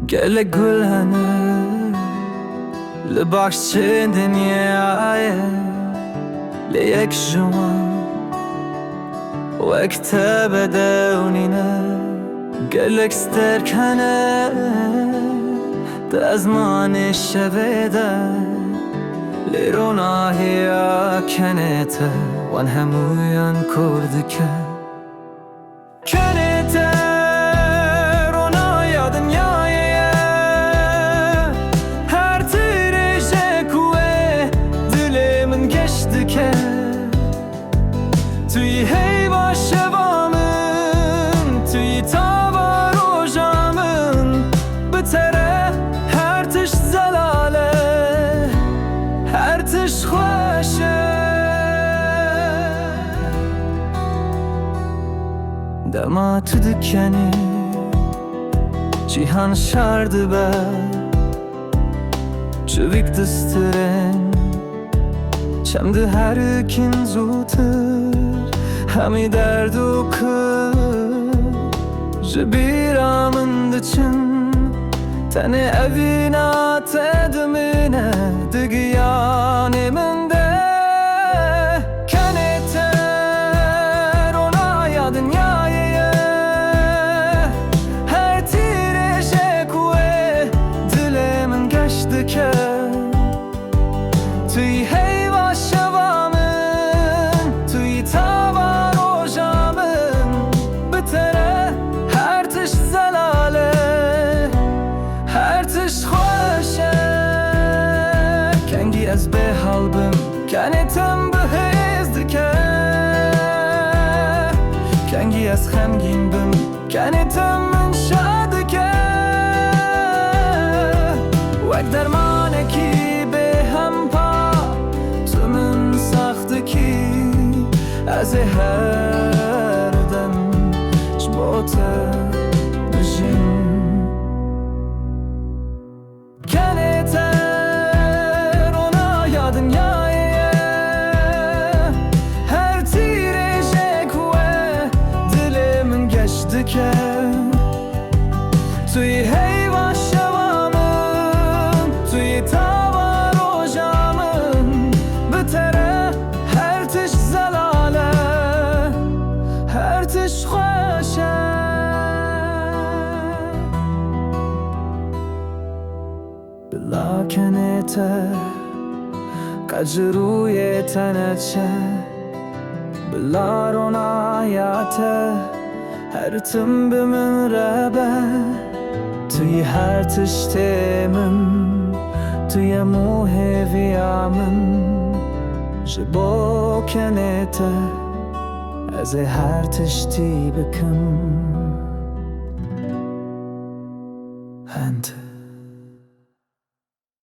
گل گلانه لباش دنیای لیک جوان وقت بدونینه گلک سترکنه دزمان شویده لیرونا هیا کنیته وان همویان کردکه کنیته رونا یا دنیایه هر تیرشه کوه دلمن گشتکه توی هی باشه وامن توی تابا روژامن بتره هر تش زلاله هر تش خوشه دما تو دکنی cihan şardı be Çövik dıstırın Çemdi her kin zutır Hemi derdu kır Jibir amın dıçın Tene evina tedmine Dıgıyan de Keneter ona ya dünyaya Her tire şekve Dilemin geçti ke Tüy heyva şevamın Tüy tava rojamın Bitere her tiş zelale Her tiş hoşe Kengi ez be halbim Kenetim bihizdike Kengi ez xemgin bim Kenetim min şadike Vek dermaneki از هر دم جبوت بجیم کنیتر اونا یا دنیایه هر تیره شکوه دلمن گشته که توی هیوا شوامن توی تابا روژامن بتره هر تش زلاله هر تش خوشه بلا کنیته قجروی تنچه بلا رونایاته هر تم بمن ربه توی هر تشتمم توی موه ویامم جبو کنیته از هر تشتی بکم هند